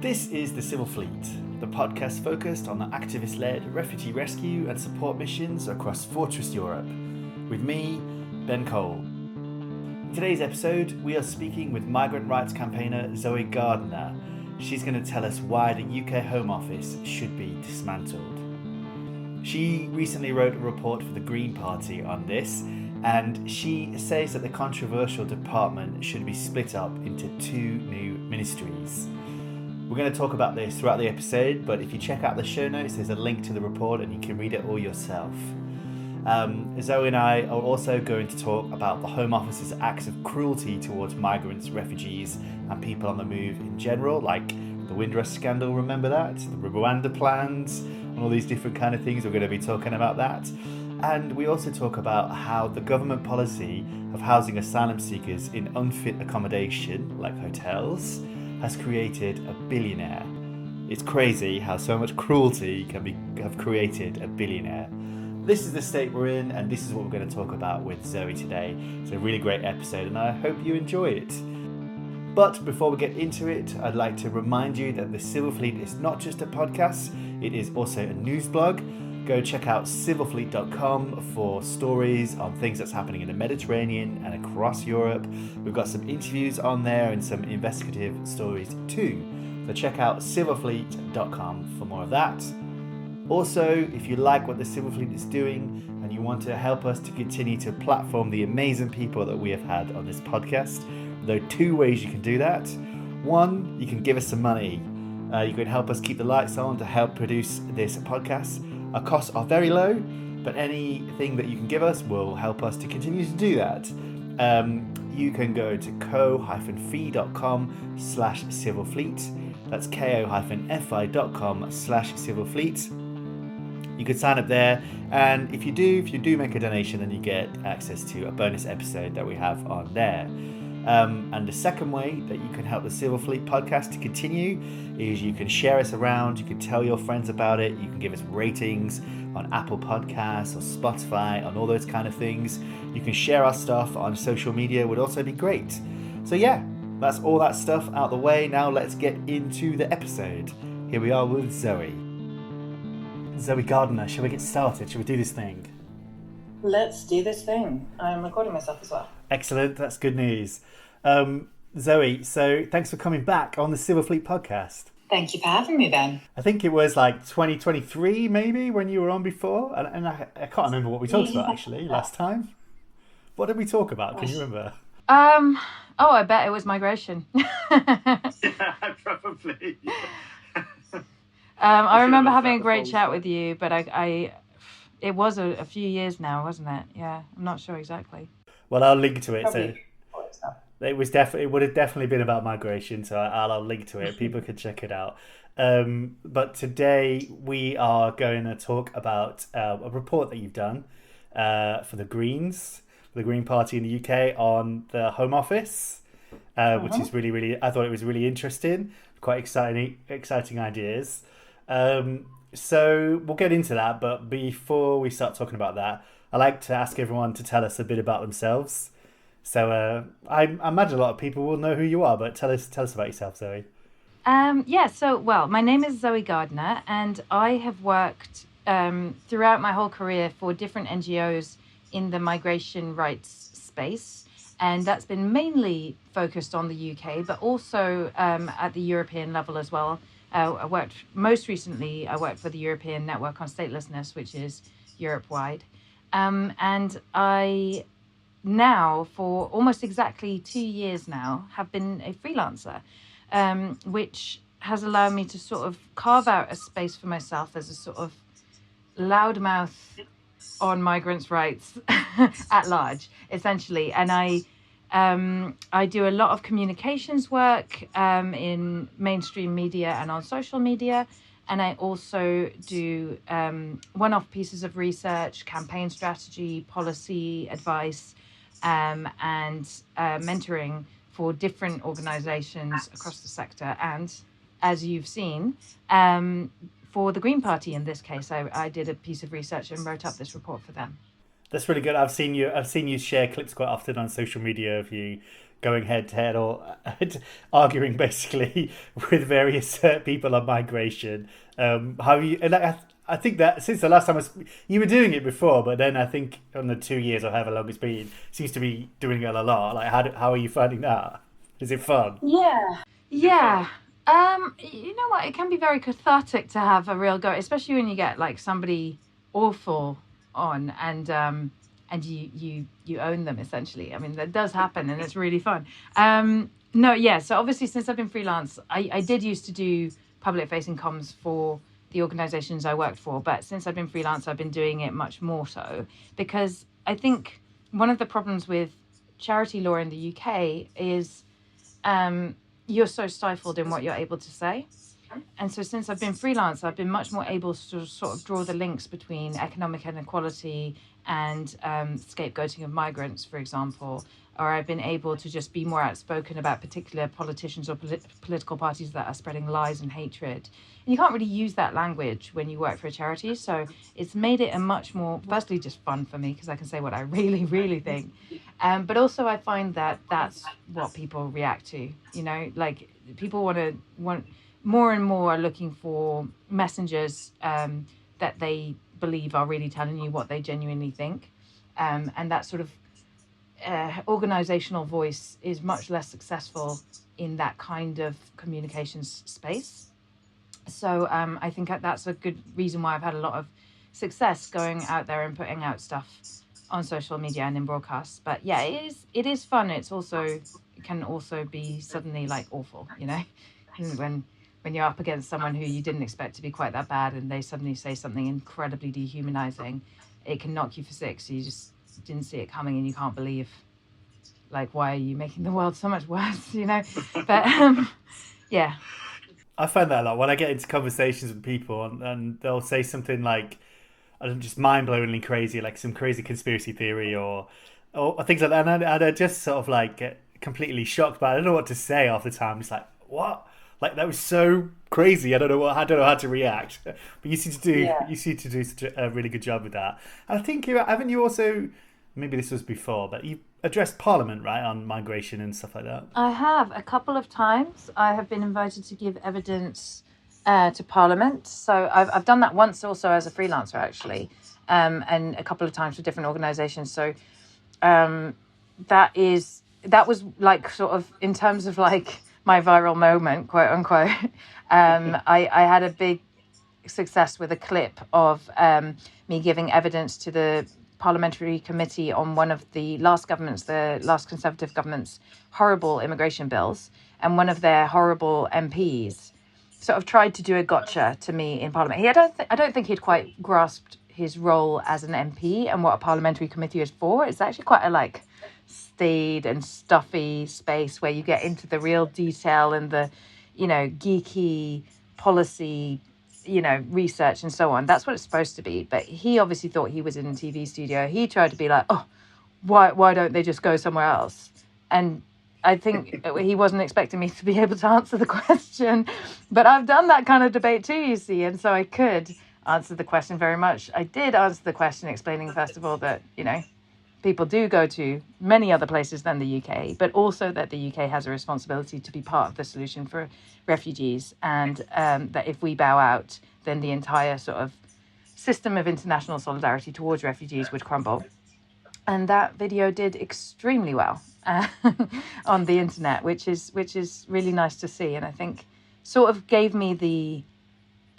This is The Civil Fleet, the podcast focused on the activist-led refugee rescue and support missions across Fortress Europe. With me, Ben Cole. In today's episode, we are speaking with migrant rights campaigner Zoe Gardner. She's going to tell us why the UK Home Office should be dismantled. She recently wrote a report for the Green Party on this, and she says that the controversial department should be split up into two new ministries. We're going to talk about this throughout the episode, but if you check out the show notes, there's a link to the report and you can read it all yourself. Zoe and I are also going to talk about the Home Office's acts of cruelty towards migrants, refugees, and people on the move in general, like the Windrush Scandal, remember that? The Rwanda plans, and all these different kind of things. We're going to be talking about that. And we also talk about how the government policy of housing asylum seekers in unfit accommodation, like hotels, has created a billionaire. It's crazy how so much cruelty have created a billionaire. This is the state we're in, and this is what we're going to talk about with Zoe today. It's a really great episode, and I hope you enjoy it. But before we get into it, I'd like to remind you that the Civil Fleet is not just a podcast, it is also a news blog. Go check out civilfleet.com for stories on things that's happening in the Mediterranean and across Europe. We've got some interviews on there and some investigative stories too. So check out civilfleet.com for more of that. Also, if you like what the Civil Fleet is doing and you want to help us to continue to platform the amazing people that we have had on this podcast, there are two ways you can do that. One, you can give us some money. You can help us keep the lights on to help produce this podcast. Our costs are very low, but anything that you can give us will help us to continue to do that. You can go to ko-fi.com/civilfleet. That's ko-fi.com/civilfleet. You can sign up there, and if you do make a donation, then you get access to a bonus episode that we have on there. And the second way that you can help the Civil Fleet podcast to continue is you can share us around, you can tell your friends about it, you can give us ratings on Apple Podcasts or Spotify, on all those kind of things. You can share our stuff on social media, would also be great. So yeah, that's all that stuff out the way. Now let's get into the episode. Here we are with Zoe. Zoe Gardner, shall we get started? Shall we do this thing? Let's do this thing. I'm recording myself as well. Excellent, that's good news. Zoe, so thanks for coming back on the Civil Fleet podcast. Thank you for having me, Ben. I think it was like 2023 maybe when you were on before, and I can't remember what we talked about actually last time. What did we talk about? Can you remember? I bet it was migration. Probably. I remember having a great chat with you, but it was a few years now, wasn't it? Yeah, I'm not sure exactly. Well, I'll link to it. So it would have definitely been about migration. So I'll link to it. People can check it out. But today we are going to talk about a report that you've done for the Greens, for the Green Party in the UK, on the Home Office, which is really, I thought it was really interesting. Quite exciting ideas. So we'll get into that, but before we start talking about that, I like to ask everyone to tell us a bit about themselves. So I imagine a lot of people will know who you are, but tell us about yourself, Zoe. My name is Zoe Gardner, and I have worked throughout my whole career for different NGOs in the migration rights space, and that's been mainly focused on the UK, but also at the European level as well. Most recently I worked for the European Network on Statelessness, which is Europe-wide. And I now, for almost exactly 2 years now, have been a freelancer, which has allowed me to sort of carve out a space for myself as a sort of loudmouth on migrants' rights at large, essentially. And I do a lot of communications work in mainstream media and on social media. And I also do one-off pieces of research, campaign strategy, policy advice, and mentoring for different organisations across the sector. And as you've seen, for the Green Party in this case, I did a piece of research and wrote up this report for them. That's really good. I've seen you share clips quite often on social media of you going head to head or arguing basically with various people on migration. How you? And I think that since the last time you were doing it before, but then I think on the 2 years or however long it's been, seems to be doing it a lot. Like, how are you finding that? Is it fun? Yeah. You know what? It can be very cathartic to have a real go, especially when you get like somebody awful on and you own them essentially. I mean, that does happen and it's really fun. No, yeah. So obviously, since I've been freelance, I did used to do public facing comms for the organizations I worked for, but since I've been freelance, I've been doing it much more so because I think one of the problems with charity law in the UK is you're so stifled in what you're able to say. And so since I've been freelance, I've been much more able to sort of draw the links between economic inequality and scapegoating of migrants, for example, or I've been able to just be more outspoken about particular politicians or political parties that are spreading lies and hatred. And you can't really use that language when you work for a charity. So it's made it a much more, firstly, just fun for me because I can say what I really, really think. But also I find that that's what people react to, you know, like people want more and more are looking for messengers that they believe are really telling you what they genuinely think. And that sort of organizational voice is much less successful in that kind of communications space. So I think that's a good reason why I've had a lot of success going out there and putting out stuff on social media and in broadcasts. But yeah, it is fun. It can also be suddenly like awful, you know, when you're up against someone who you didn't expect to be quite that bad and they suddenly say something incredibly dehumanizing, it can knock you for six. You just didn't see it coming and you can't believe, like, why are you making the world so much worse, you know? But yeah. I find that a lot when I get into conversations with people and they'll say something like, I don't know, just mind-blowingly crazy, like some crazy conspiracy theory or things like that. And I just sort of like get completely shocked, but I don't know what to say half the time. It's like, what? Like, that was so crazy. I don't know how to react. But you seem to do such a really good job with that. And I think haven't you also, maybe this was before, but you addressed Parliament, right, on migration and stuff like that? I have a couple of times. I have been invited to give evidence to Parliament. So I've done that once also as a freelancer actually, and a couple of times for different organisations. So that was like sort of in terms of like my viral moment, quote unquote. I had a big success with a clip of me giving evidence to the parliamentary committee on one of the last Conservative government's horrible immigration bills, and one of their horrible MPs sort of tried to do a gotcha to me in Parliament. I don't think he'd quite grasped his role as an MP and what a parliamentary committee is for. It's actually quite a like staid and stuffy space where you get into the real detail and the, you know, geeky policy, you know, research and so on. That's what it's supposed to be. But he obviously thought he was in a TV studio. He tried to be like, oh, why don't they just go somewhere else? And I think he wasn't expecting me to be able to answer the question. But I've done that kind of debate too, you see. And so I could answer the question very much. I did answer the question explaining, first of all, that, you know, people do go to many other places than the UK, but also that the UK has a responsibility to be part of the solution for refugees, and that if we bow out, then the entire sort of system of international solidarity towards refugees would crumble. And that video did extremely well on the internet, which is really nice to see. And I think sort of gave me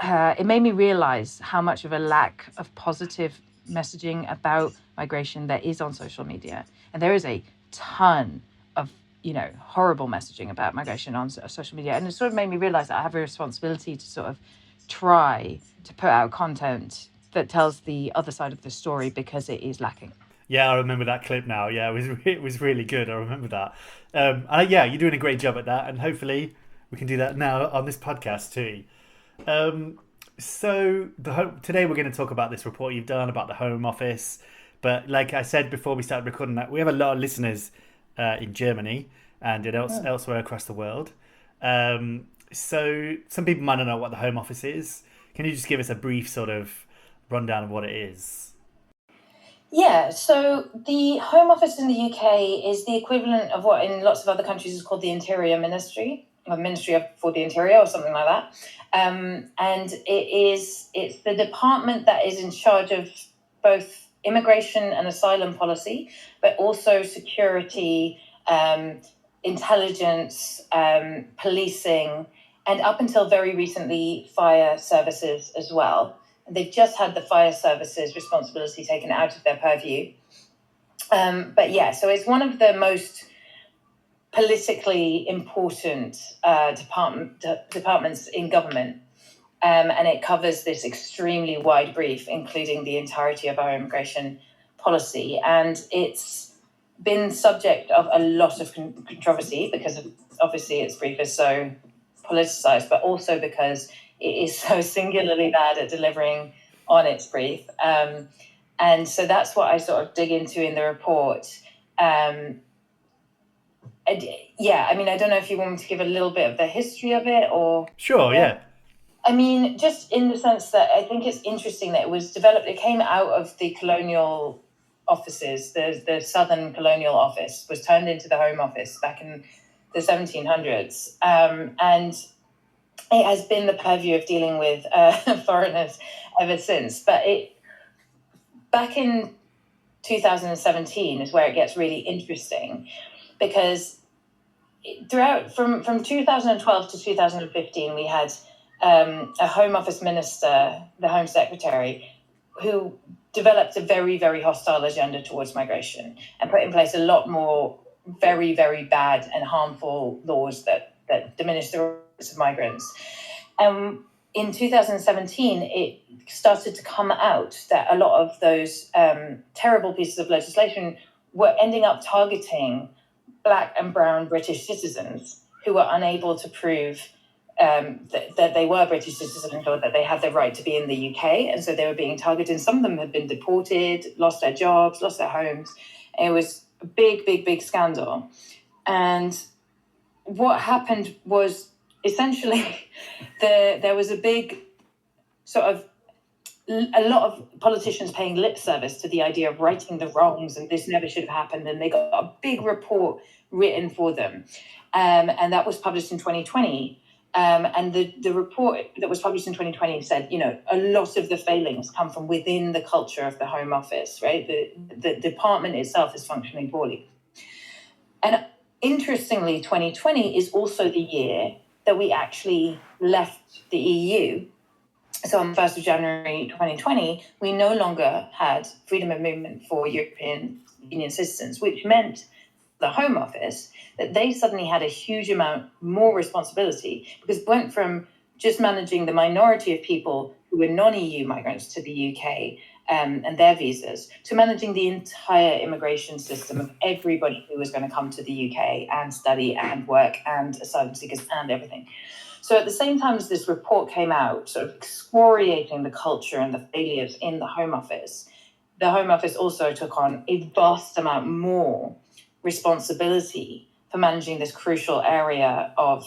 it made me realize how much of a lack of positive messaging about migration there is on social media. And there is a ton of, you know, horrible messaging about migration on social media. And it sort of made me realize that I have a responsibility to sort of try to put out content that tells the other side of the story, because it is lacking. Yeah, I remember that clip now. Yeah, it was really good. I remember that. And yeah, you're doing a great job at that. And hopefully we can do that now on this podcast too. So today we're going to talk about this report you've done about the Home Office. But like I said before we started recording that, we have a lot of listeners in Germany and elsewhere across the world. So some people might not know what the Home Office is. Can you just give us a brief sort of rundown of what it is? Yeah, so the Home Office in the UK is the equivalent of what in lots of other countries is called the Interior Ministry, or for the Interior, or something like that. And it's the department that is in charge of both immigration and asylum policy, but also security, intelligence, policing, and up until very recently, fire services as well. They've just had the fire services responsibility taken out of their purview. But yeah, so it's one of the most politically important departments in government. And it covers this extremely wide brief, including the entirety of our immigration policy. And it's been subject of a lot of controversy because obviously its brief is so politicized, but also because it is so singularly bad at delivering on its brief. And so that's what I sort of dig into in the report. Yeah, I mean, I don't know if you want me to give a little bit of the history of it or... Sure, yeah. I mean, just in the sense that I think it's interesting that it was developed, it came out of the colonial offices. The Southern Colonial Office was turned into the Home Office back in the 1700s. And it has been the purview of dealing with foreigners ever since. But back in 2017 is where it gets really interesting, because throughout from 2012 to 2015, we had a Home Office minister, the Home Secretary, who developed a very, very hostile agenda towards migration and put in place a lot more very, very bad and harmful laws that diminish the rights of migrants. In 2017, it started to come out that a lot of those terrible pieces of legislation were ending up targeting Black and brown British citizens who were unable to prove that they were British citizens or that they had the right to be in the UK. And so they were being targeted. Some of them had been deported, lost their jobs, lost their homes. It was a big, big, big scandal. And what happened was essentially there was a big sort of a lot of politicians paying lip service to the idea of righting the wrongs and this never should have happened. And they got a big report written for them. And that was published in 2020. And the report that was published in 2020 said, a lot of the failings come from within the culture of the Home Office, right? The department itself is functioning poorly. And interestingly, 2020 is also the year that we actually left the EU. So on the 1st of January 2020, we no longer had freedom of movement for European Union citizens, which meant the Home Office that they suddenly had a huge amount more responsibility, because it went from just managing the minority of people who were non-EU migrants to the UK and their visas, to managing the entire immigration system of everybody who was going to come to the UK and study and work and asylum seekers and everything. So at the same time as this report came out, sort of excoriating the culture and the failures in the Home Office also took on a vast amount more responsibility for managing this crucial area of,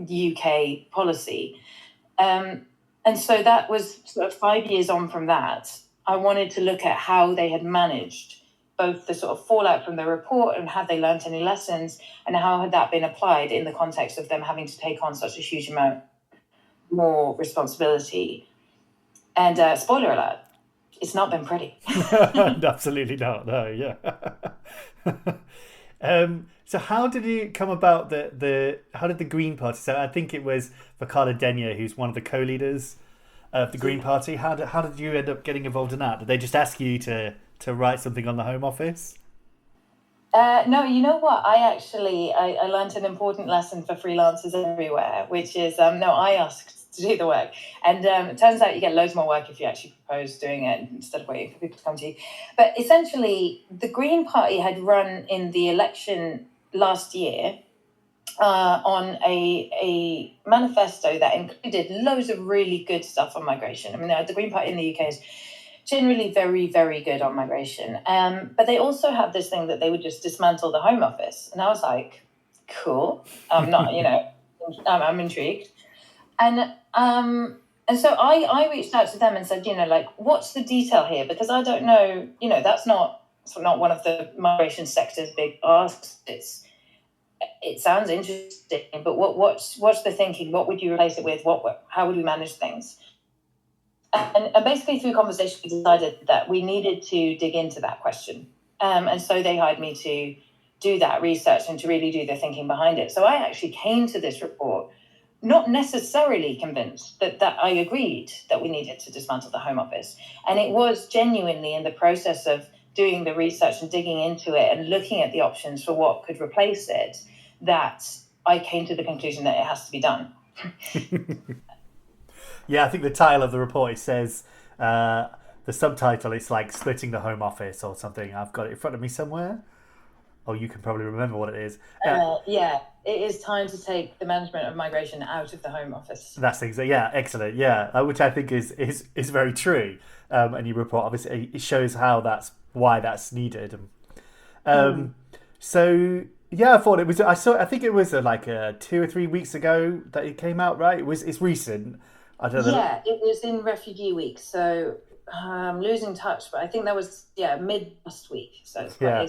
UK policy. And so that was sort of 5 years on from that. I wanted to look at how they had managed both the sort of fallout from the report and had they learned any lessons, and how had that been applied in the context of them having to take on such a huge amount more responsibility. And spoiler alert, it's not been pretty. Absolutely not. No, yeah. So how did you come about how did the Green Party? So I think it was Vakala Denia, who's one of the co-leaders of the Green Party. How did you end up getting involved in that? Did they just ask you to write something on the Home Office? No, you know what? I learned an important lesson for freelancers everywhere, which is I asked to do the work, and it turns out you get loads more work if you actually propose doing it instead of waiting for people to come to you. But essentially, the Green Party had run in the election last year on a manifesto that included loads of really good stuff on migration. I mean, the Green Party in the UK is generally very, very good on migration. But they also had this thing that they would just dismantle the Home Office. And I was like, cool. I'm not, I'm intrigued. And And so I reached out to them and said, like, what's the detail here? Because I don't know, that's not one of the migration sector's big asks. It sounds interesting, but what's the thinking? What would you replace it with? How would we manage things? And basically through conversation, we decided that we needed to dig into that question. And so they hired me to do that research and to really do the thinking behind it. So I actually came to this report not necessarily convinced that I agreed that we needed to dismantle the Home Office. And it was genuinely in the process of doing the research and digging into it and looking at the options for what could replace it that I came to the conclusion that it has to be done. Yeah, I think the title of the report, it says, the subtitle, it's like splitting the Home Office or something. I've got it in front of me somewhere. Oh, you can probably remember what it is. Yeah, it is time to take the management of migration out of the Home Office. That's exactly, yeah, excellent, yeah, which I think is very true. And your report, obviously, it shows why that's needed. So yeah, I thought it was. I think it was like 2 or 3 weeks ago that it came out, right? It's recent. I don't know. Yeah, it was in Refugee Week, so I'm losing touch, but I think that was mid last week. So it's quite. Yeah.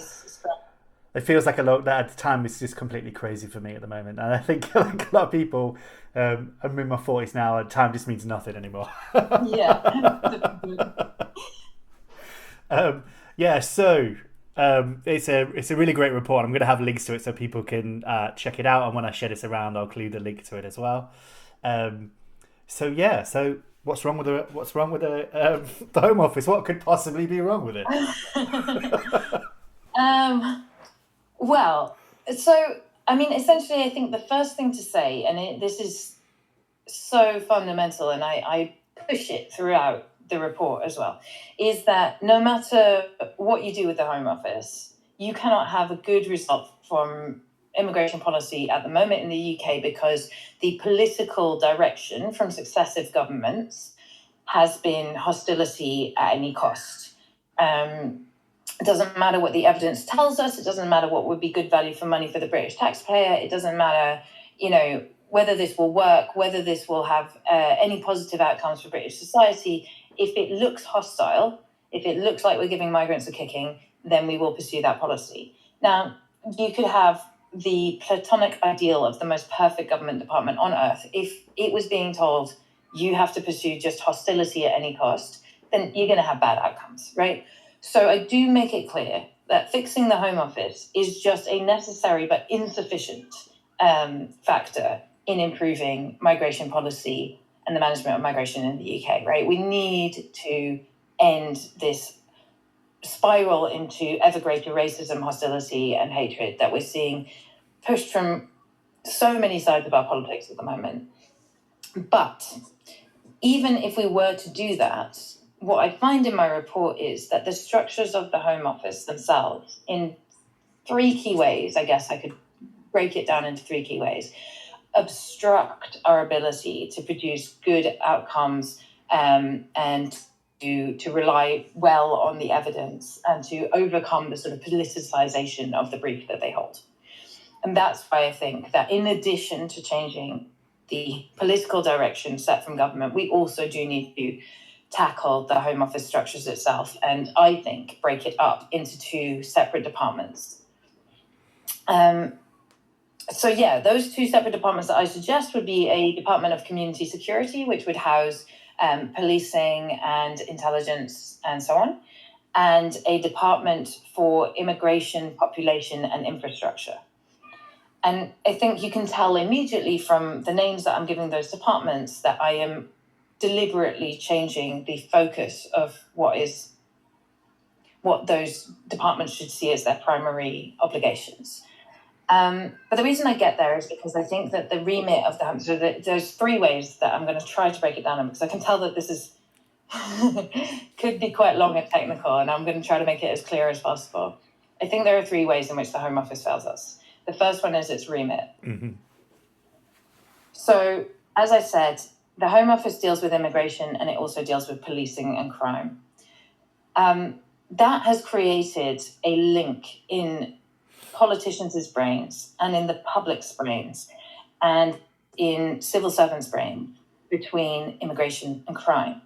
It feels like that at the time it's just completely crazy for me at the moment, and I think like a lot of people. I'm in my 40s now, and time just means nothing anymore. Yeah. Yeah. So it's a really great report. I'm going to have links to it so people can check it out, and when I share this around, I'll include a link to it as well. So what's wrong with the Home Office? What could possibly be wrong with it? Well, so I mean, essentially, I think the first thing to say, and this is so fundamental, and I push it throughout the report as well, is that no matter what you do with the Home Office, you cannot have a good result from immigration policy at the moment in the UK because the political direction from successive governments has been hostility at any cost. It doesn't matter what the evidence tells us. It doesn't matter what would be good value for money for the British taxpayer. It doesn't matter, whether this will work, whether this will have any positive outcomes for British society. If it looks hostile, if it looks like we're giving migrants a kicking, then we will pursue that policy. Now, you could have the platonic ideal of the most perfect government department on earth. If it was being told you have to pursue just hostility at any cost, then you're going to have bad outcomes, right? So I do make it clear that fixing the Home Office is just a necessary but insufficient factor in improving migration policy and the management of migration in the UK, right? We need to end this spiral into ever greater racism, hostility, and hatred that we're seeing pushed from so many sides of our politics at the moment. But even if we were to do that, what I find in my report is that the structures of the Home Office themselves, in 3 key ways, I guess I could break it down into 3 key ways, obstruct our ability to produce good outcomes and to rely well on the evidence and to overcome the sort of politicization of the brief that they hold. And that's why I think that in addition to changing the political direction set from government, we also do need to tackle the Home Office structures itself, and I think break it up into 2 separate departments. Those 2 separate departments that I suggest would be a Department of Community Security, which would house policing and intelligence and so on, and a Department for Immigration, Population and Infrastructure. And I think you can tell immediately from the names that I'm giving those departments that I am deliberately changing the focus of what those departments should see as their primary obligations. But the reason I get there is because I think that the remit of there's 3 ways that I'm going to try to break it down, because I can tell that this is could be quite long and technical, and I'm going to try to make it as clear as possible. I think there are 3 ways in which the Home Office fails us. The first one is its remit. Mm-hmm. So, as I said, the Home Office deals with immigration and it also deals with policing and crime. That has created a link in politicians' brains and in the public's brains and in civil servants' brains between immigration and crime.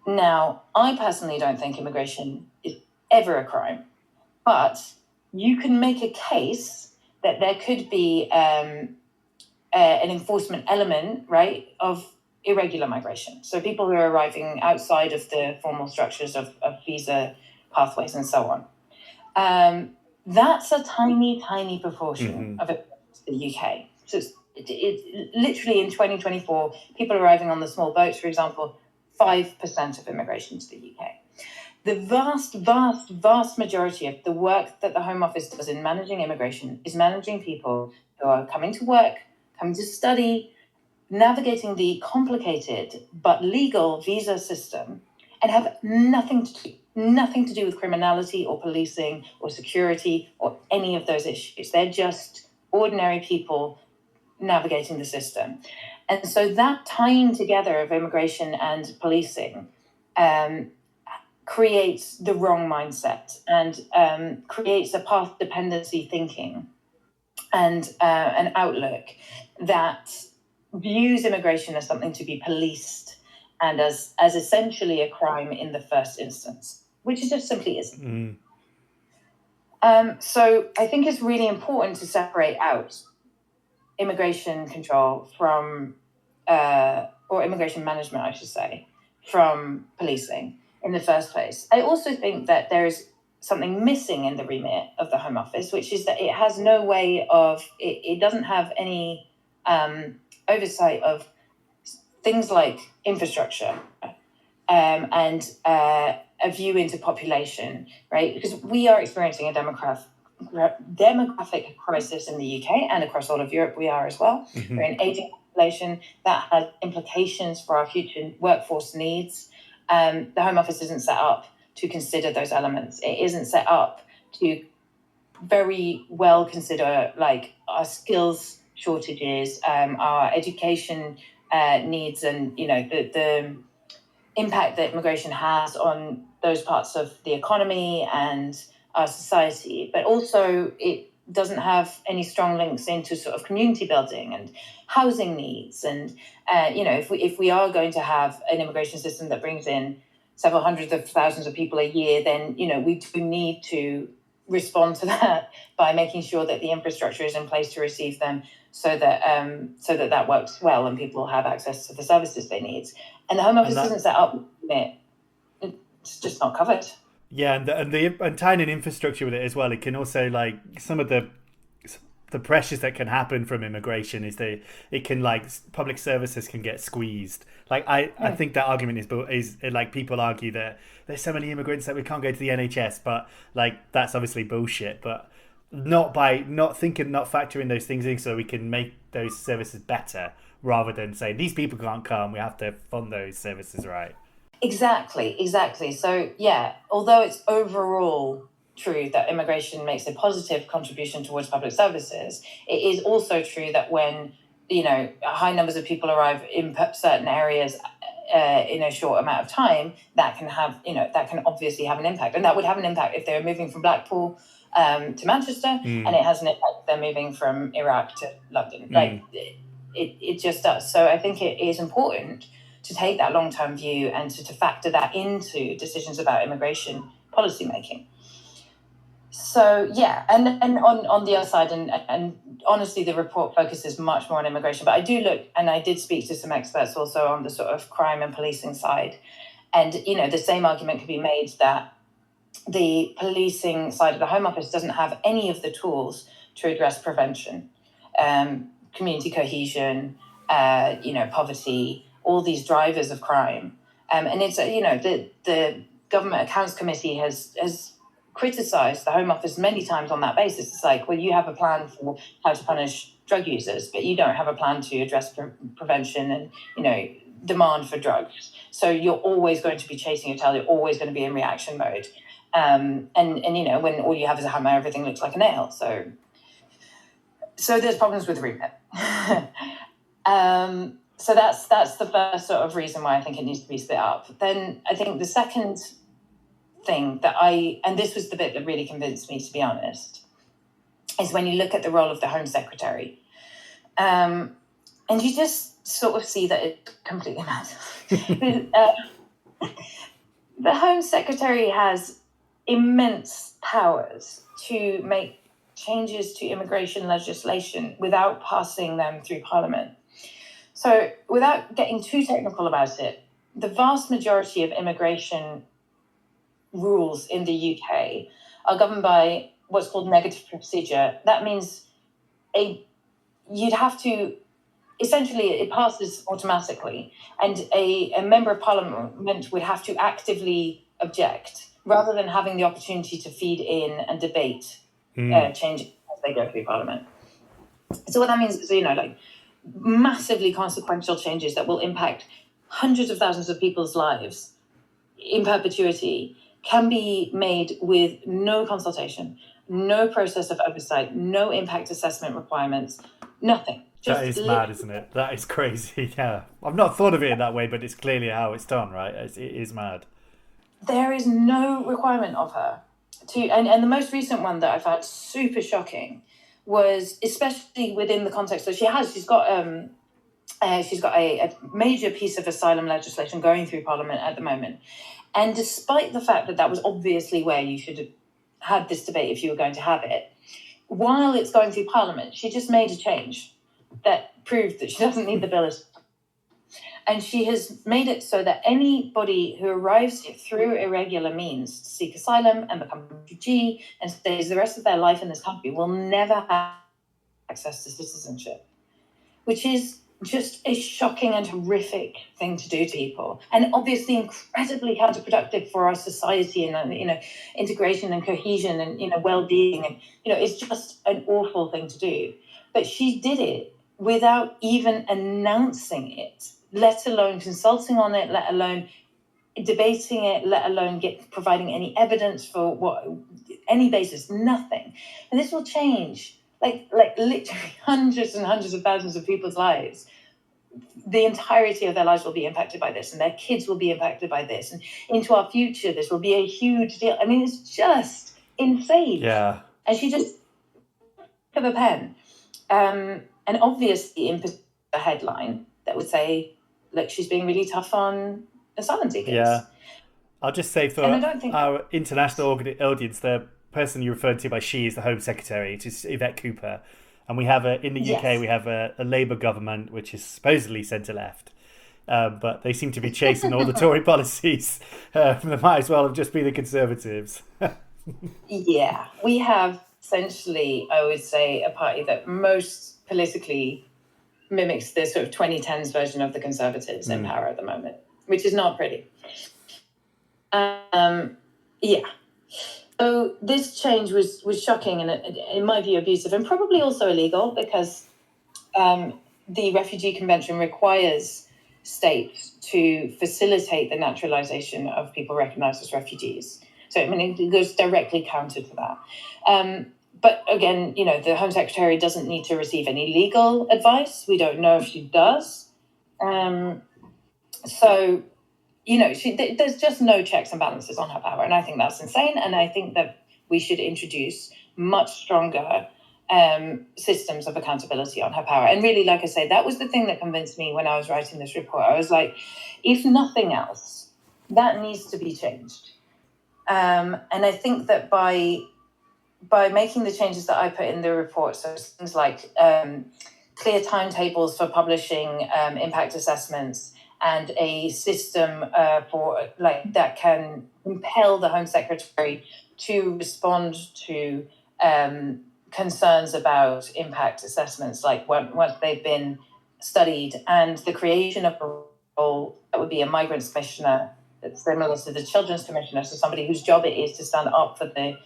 Now, I personally don't think immigration is ever a crime, but you can make a case that there could be an enforcement element, right, of irregular migration. So people who are arriving outside of the formal structures of visa pathways and so on. That's a tiny, tiny proportion of it in the UK. So it's literally in 2024, people arriving on the small boats, for example, 5% of immigration to the UK. The vast, vast, vast majority of the work that the Home Office does in managing immigration is managing people who are coming to work, coming to study, navigating the complicated but legal visa system, and have nothing to do with criminality or policing or security or any of those issues. They're just ordinary people navigating the system. And so that tying together of immigration and policing creates the wrong mindset and creates a path dependency thinking and an outlook that views immigration as something to be policed and as essentially a crime in the first instance, which it just simply isn't. So I think it's really important to separate out immigration control from, or immigration management, I should say, from policing in the first place. I also think that there is something missing in the remit of the Home Office, which is that it has no way of, it doesn't have any oversight of things like infrastructure and a view into population, right? Because we are experiencing a demographic crisis in the UK and across all of Europe. We are as well. We're an aging population that has implications for our future workforce needs. The Home Office isn't set up to consider those elements. It isn't set up to very well consider like our skills shortages, our education needs, and the impact that immigration has on those parts of the economy and our society. But also it doesn't have any strong links into sort of community building and housing needs. And if we are going to have an immigration system that brings in several hundreds of thousands of people a year, then we do need to respond to that by making sure that the infrastructure is in place to receive them, so that works well and people have access to the services they need. And the Home Office isn't set up with it. It's just not covered. Yeah, and tying in infrastructure with it as well, it can also, like, some of the pressures that can happen from immigration is it can, like, public services can get squeezed. Like I think that argument is like, people argue that there's so many immigrants that we can't go to the NHS, but like that's obviously bullshit. But not factoring those things in so we can make those services better, rather than saying these people can't come, we have to fund those services right. Exactly. So yeah, although it's overall true that immigration makes a positive contribution towards public services, it is also true that when high numbers of people arrive in certain areas in a short amount of time, that can obviously have an impact. And that would have an impact if they're moving from Blackpool to Manchester, and it has an impact if they're moving from Iraq to London. Like it just does. So I think it is important to take that long-term view and to factor that into decisions about immigration policy making. So yeah, and on the other side, and honestly, the report focuses much more on immigration. But I did speak to some experts also on the sort of crime and policing side, and the same argument could be made that the policing side of the Home Office doesn't have any of the tools to address prevention, community cohesion, poverty, all these drivers of crime, and it's the Government Accounts Committee has criticised the Home Office many times on that basis. It's like, well, you have a plan for how to punish drug users, but you don't have a plan to address prevention and demand for drugs. So you're always going to be chasing your tail. You're always going to be in reaction mode. And when all you have is a hammer, everything looks like a nail. So there's problems with remit. So that's the first sort of reason why I think it needs to be split up. Then I think the second thing and this was the bit that really convinced me, to be honest, is when you look at the role of the Home Secretary. And And you just sort of see that it's completely mad. The Home Secretary has immense powers to make changes to immigration legislation without passing them through Parliament. So without getting too technical about it, the vast majority of immigration rules in the UK are governed by what's called negative procedure. That means you'd have to, essentially it passes automatically, and a member of Parliament would have to actively object rather than having the opportunity to feed in and debate changes as they go through Parliament. So what that means is, like massively consequential changes that will impact hundreds of thousands of people's lives in perpetuity can be made with no consultation, no process of oversight, no impact assessment requirements, nothing. That is mad, isn't it? That is crazy. Yeah, I've not thought of it in that way, but it's clearly how it's done, right? It is mad. There is no requirement of her to, and the most recent one that I found super shocking was, especially within the context that she's got a major piece of asylum legislation going through Parliament at the moment. And despite the fact that was obviously where you should have had this debate if you were going to have it, while it's going through Parliament, she just made a change that proved that she doesn't need the bill. And she has made it so that anybody who arrives through irregular means to seek asylum and become a refugee and stays the rest of their life in this country will never have access to citizenship, which is just a shocking and horrific thing to do to people, and obviously incredibly counterproductive for our society and integration and cohesion and well-being, and it's just an awful thing to do. But she did it without even announcing it, let alone consulting on it, let alone debating it, let alone providing any evidence for any basis, nothing. And this will change like literally hundreds and hundreds of thousands of people's lives. The entirety of their lives will be impacted by this, and their kids will be impacted by this, and into our future this will be a huge deal. I mean, it's just insane. Yeah. And she just took a pen, and obviously input a headline that would say, look, she's being really tough on asylum seekers. Yeah. I'll just say for our international audience, the person you referred to by she is the Home Secretary, which is Yvette Cooper. And we have in the UK, we have a Labour government, which is supposedly centre-left. But they seem to be chasing all the Tory policies. They might as well have just been the Conservatives. Yeah, we have essentially, I would say, a party that most politically mimics the sort of 2010s version of the Conservatives in power at the moment, which is not pretty. Yeah. So this change was shocking and, in my view, abusive, and probably also illegal, because the Refugee Convention requires states to facilitate the naturalization of people recognized as refugees. So, I mean, it goes directly counter to that. But again, the Home Secretary doesn't need to receive any legal advice. We don't know if she does. So, there's just no checks and balances on her power. And I think that's insane. And I think that we should introduce much stronger systems of accountability on her power. And really, like I say, that was the thing that convinced me when I was writing this report. I was like, if nothing else, that needs to be changed. And I think that by making the changes that I put in the report, so things like clear timetables for publishing impact assessments, and a system that can compel the Home Secretary to respond to concerns about impact assessments, like once they've been studied, and the creation of a role that would be a migrants commissioner that's similar to the children's commissioner, so somebody whose job it is to stand up for the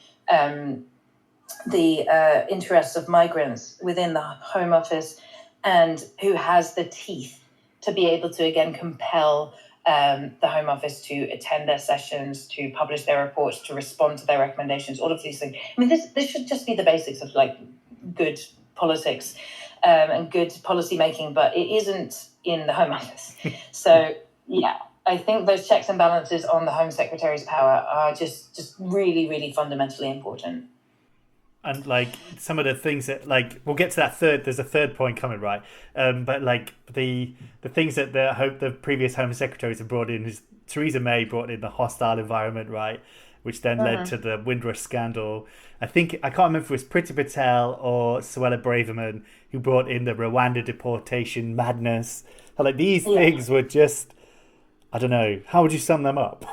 interests of migrants within the Home Office, and who has the teeth to be able to, again, compel the Home Office to attend their sessions, to publish their reports, to respond to their recommendations, all of these things. I mean, this should just be the basics of good politics and good policy making, but it isn't in the Home Office. So, yeah, I think those checks and balances on the Home Secretary's power are just really, really fundamentally important. and like some of the things that, like, we'll get to that there's a third point coming, right? But like the things that the previous Home Secretaries have brought in is Theresa May brought in the hostile environment, right? Which then led to the Windrush Scandal. I think, I can't remember if it was Priti Patel or Suella Braverman who brought in the Rwanda deportation madness. Like, these things were just, I don't know, how would you sum them up?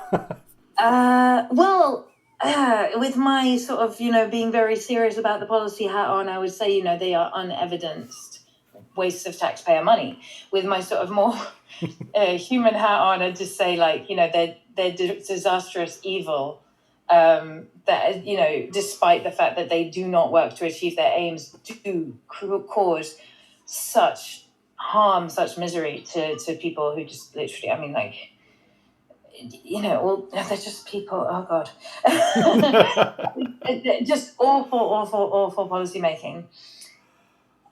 With my sort of, being very serious about the policy hat on, I would say, they are unevidenced wastes of taxpayer money. With my sort of more human hat on, I'd just say, like, they're disastrous evil. That, despite the fact that they do not work to achieve their aims, do cause such harm, such misery to people who just literally, I mean, like, they're just people. Oh God, just awful policy making.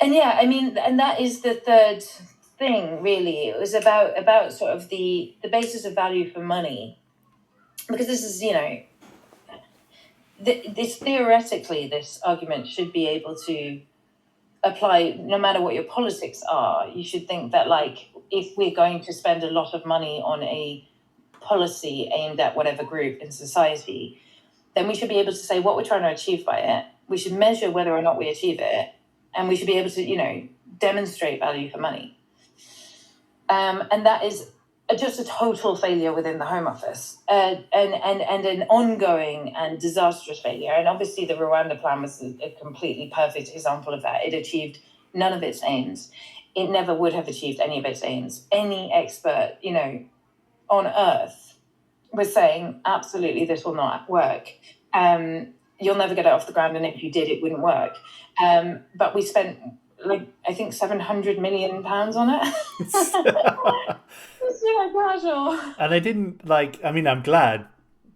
And and that is the third thing. Really, it was about sort of the basis of value for money, because this is this theoretically, this argument should be able to apply no matter what your politics are. You should think that, like, if we're going to spend a lot of money on a policy aimed at whatever group in society, then we should be able to say what we're trying to achieve by it. We should measure whether or not we achieve it, and we should be able to, demonstrate value for money. And that is just a total failure within the Home Office, and an ongoing and disastrous failure. And obviously the Rwanda plan was a completely perfect example of that. It achieved none of its aims. It never would have achieved any of its aims. Any expert, on earth was saying, absolutely, this will not work. You'll never get it off the ground, and if you did, it wouldn't work. But we spent, like, I think £700 million on it. It's so casual. And they didn't, like, I mean, I'm glad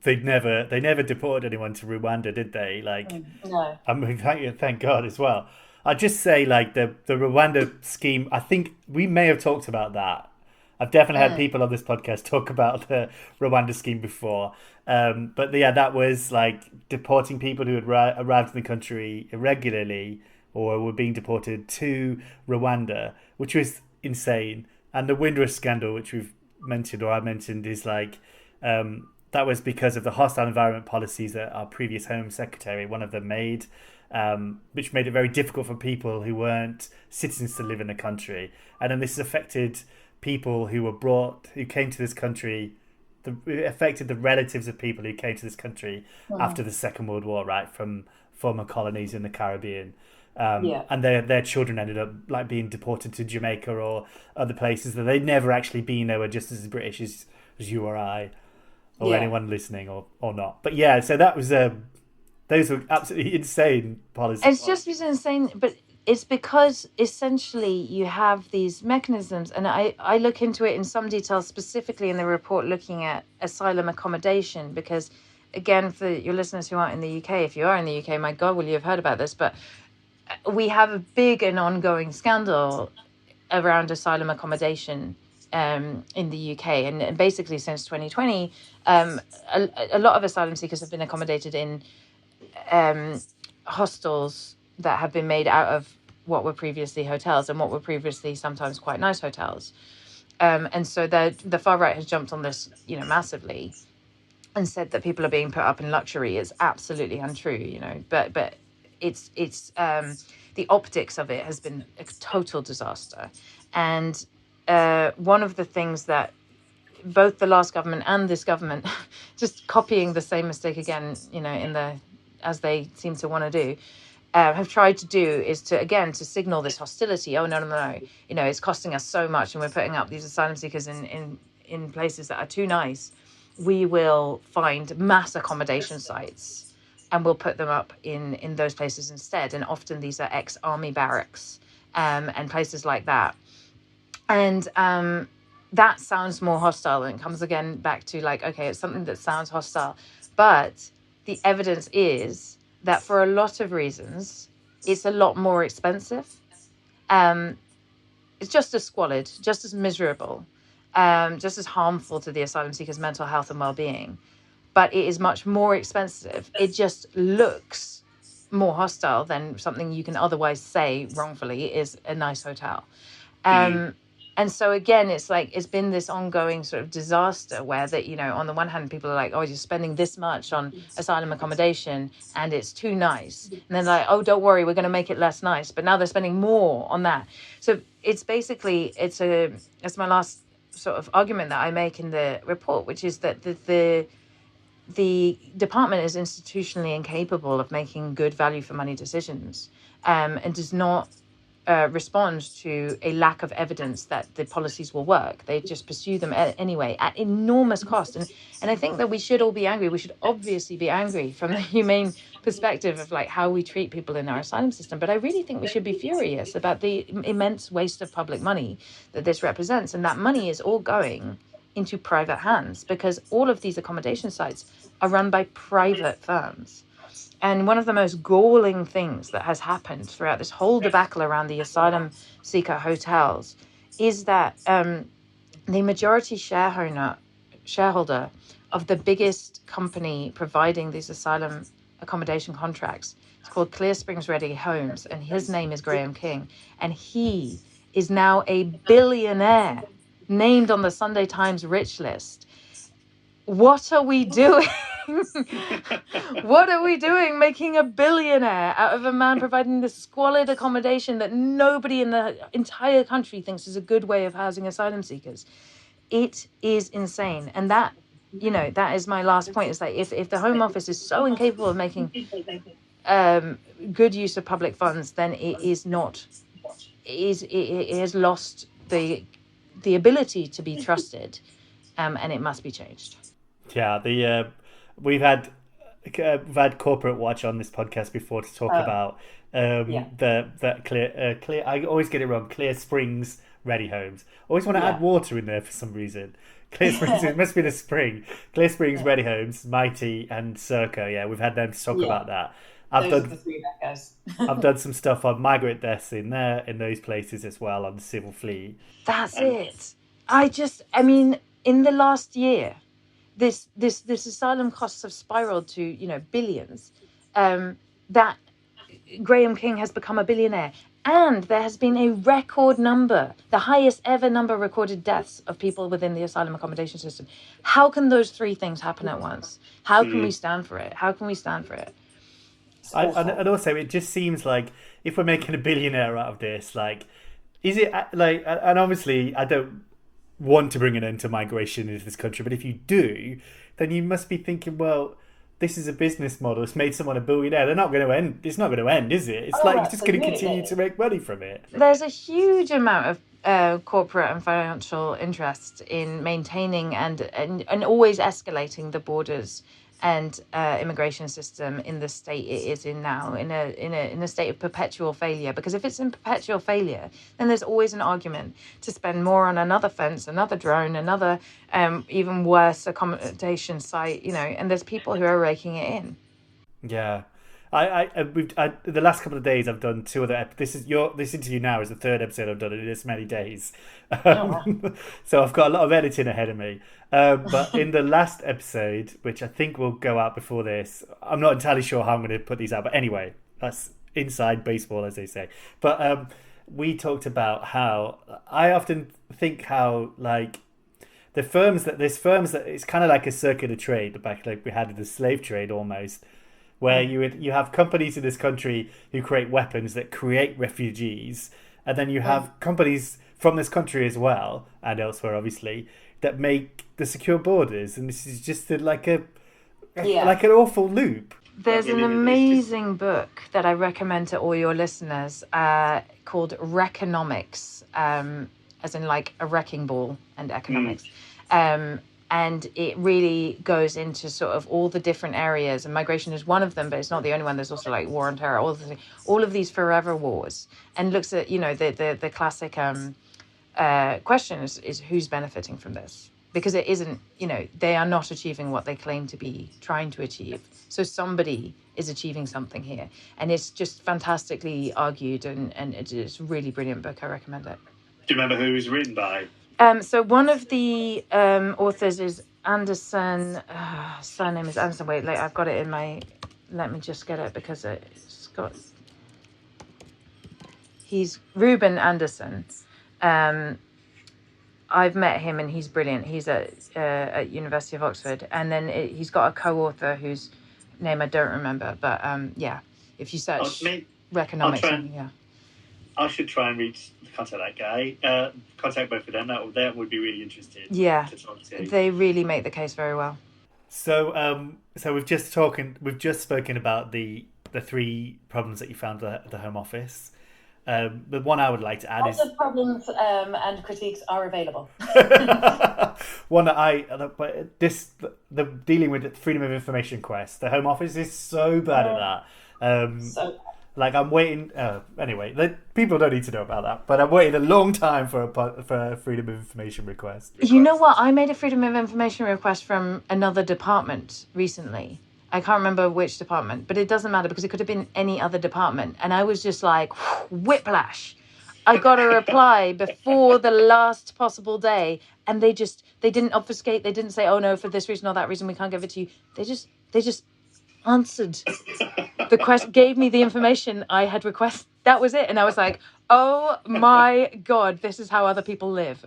they never deported anyone to Rwanda, did they? Like, no. I mean, thank God as well. I'd just say, like, the Rwanda scheme, I think we may have talked about that. I've definitely had people on this podcast talk about the Rwanda scheme before. But yeah, that was like deporting people who had arrived in the country irregularly or were being deported to Rwanda, which was insane. And the Windrush Scandal, which we've mentioned, or I mentioned, is like, that was because of the hostile environment policies that our previous Home Secretary, one of them, made, which made it very difficult for people who weren't citizens to live in the country. And then this affected people who came to this country. It affected the relatives of people who came to this country after the Second World War, right, from former colonies in the Caribbean. And their children ended up, like, being deported to Jamaica or other places that they'd never actually been. They were just as British as you or I, or anyone listening, or not. But yeah, so that was those were absolutely insane policies. It's just insane, but it's because essentially you have these mechanisms, and I look into it in some detail, specifically in the report looking at asylum accommodation, because, again, for your listeners who aren't in the UK, if you are in the UK, my God, will you have heard about this? But we have a big and ongoing scandal around asylum accommodation in the UK. And basically since 2020, a lot of asylum seekers have been accommodated in hostels that have been made out of what were previously hotels and what were previously sometimes quite nice hotels. And so the far right has jumped on this, massively, and said that people are being put up in luxury. Is absolutely untrue, but it's the optics of it has been a total disaster. And one of the things that both the last government and this government, just copying the same mistake again, as they seem to want to do, have tried to do is to signal this hostility. Oh, no. It's costing us so much and we're putting up these asylum seekers in places that are too nice. We will find mass accommodation sites and we'll put them up in those places instead. And often these are ex-army barracks and places like that. And that sounds more hostile, and comes again back to, like, okay, it's something that sounds hostile. But the evidence is that for a lot of reasons, it's a lot more expensive. It's just as squalid, just as miserable, just as harmful to the asylum seekers' mental health and well-being. But it is much more expensive. It just looks more hostile than something you can otherwise say wrongfully is a nice hotel. And so again, it's like it's been this ongoing sort of disaster where that, you know, on the one hand, people are like, oh, you're spending this much on asylum accommodation and it's too nice. And then like, oh, don't worry, we're going to make it less nice. But now they're spending more on that. So it's basically, it's my last sort of argument that I make in the report, which is that the department is institutionally incapable of making good value for money decisions, and does not respond to a lack of evidence that the policies will work. They just pursue them anyway at enormous cost. And I think that we should all be angry. We should obviously be angry from the humane perspective of like how we treat people in our asylum system. But I really think we should be furious about the immense waste of public money that this represents. And that money is all going into private hands because all of these accommodation sites are run by private firms. And one of the most galling things that has happened throughout this whole debacle around the asylum seeker hotels is that the majority shareholder of the biggest company providing these asylum accommodation contracts, it's called Clear Springs Ready Homes, and his name is Graham King. And he is now a billionaire named on the Sunday Times rich list. What are we doing? What are we doing making a billionaire out of a man providing this squalid accommodation that nobody in the entire country thinks is a good way of housing asylum seekers? It is insane. And that, you know, that is my last point, is that if the Home Office is so incapable of making good use of public funds, then it has lost the ability to be trusted, and it must be changed. Yeah, we've had Corporate Watch on this podcast before to talk about the clear. I always get it wrong. Clear Springs Ready Homes. Always want to add water in there for some reason. Clear Springs. It must be the spring. Clear Springs Ready Homes, Mighty and Circa. Yeah, we've had them to talk about that. I've done some stuff on migrant deaths in those places as well, on the civil fleet. That's it. I mean, in the last year, this asylum costs have spiraled to, you know, billions. That Graham King has become a billionaire, and there has been a record number, the highest ever number recorded deaths of people within the asylum accommodation system. How can those three things happen at once? How can we stand for it? And also, it just seems like if we're making a billionaire out of this, like, is it like? And obviously, I don't want to bring an end to migration into this country, but if you do, then you must be thinking, well, this is a business model. It's made someone a billionaire. They're not going to end. It's not going to end, is it? It's it's just going to continue to make money from it. There's a huge amount of corporate and financial interest in maintaining and always escalating the borders and immigration system in the state it is in now, in a state of perpetual failure. Because if it's in perpetual failure, then there's always an argument to spend more on another fence, another drone, another even worse accommodation site, you know. And there's people who are raking it in. Yeah, the last couple of days I've done two other. This interview now is the third episode I've done in this many days, so I've got a lot of editing ahead of me. But in the last episode, which I think will go out before this, I'm not entirely sure how I'm going to put these out. But anyway, that's inside baseball, as they say. But we talked about how I often think how like there's firms that it's kind of like a circular trade, back like we had in the slave trade almost. Where you have companies in this country who create weapons that create refugees, and then you have companies from this country as well, and elsewhere obviously, that make the secure borders, and this is just like an awful loop. There's an amazing book that I recommend to all your listeners called Wreckonomics, as in like a wrecking ball and economics. And it really goes into sort of all the different areas, and migration is one of them, but it's not the only one. There's also like war on terror, all of these forever wars, and looks at, you know, the classic question is who's benefiting from this? Because it isn't, you know, they are not achieving what they claim to be trying to achieve. So somebody is achieving something here, and it's just fantastically argued, and it's a really brilliant book. I recommend it. Do you remember who it was written by? So one of the authors is Anderson. Surname is Anderson. Wait, I've got it in my. Let me just get it because it's He's Ruben Anderson. I've met him and he's brilliant. He's at University of Oxford, and then he's got a co-author whose name I don't remember. But if you search Reconomics, I should try and contact that guy. Contact both of them. That would be really interesting. Yeah, to talk to. They really make the case very well. So we've just spoken about the three problems that you found at the Home Office. The one I would like to add Lots of problems and critiques are available. One that dealing with the freedom of information request. The Home Office is so bad at that. I'm waiting. Anyway, people don't need to know about that. But I'm waiting a long time for a freedom of information request. You know what? I made a freedom of information request from another department recently. I can't remember which department, but it doesn't matter because it could have been any other department. And I was just like, whiplash. I got a reply before the last possible day, and they didn't obfuscate. They didn't say, oh no, for this reason or that reason we can't give it to you. They just answered the question, gave me the information I had requested. That was it. And I was like, oh my God, this is how other people live.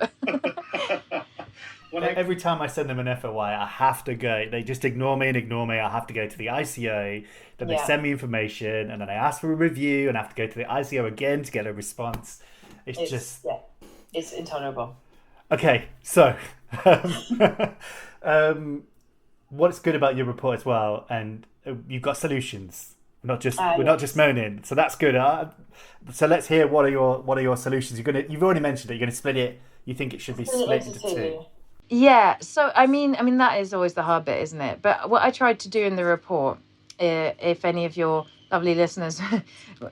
Every time I send them an FOI, I have to go. They just ignore me. I have to go to the ICO. Then they send me information, and then I ask for a review, and I have to go to the ICO again to get a response. It's intolerable. Okay, so what's good about your report as well, and you've got solutions. We're not just moaning, so that's good. So let's hear what are your solutions. You've already mentioned it. You're going to split it. You think it should be split into two. Yeah, so I mean that is always the hard bit, isn't it? But what I tried to do in the report, if any of your lovely listeners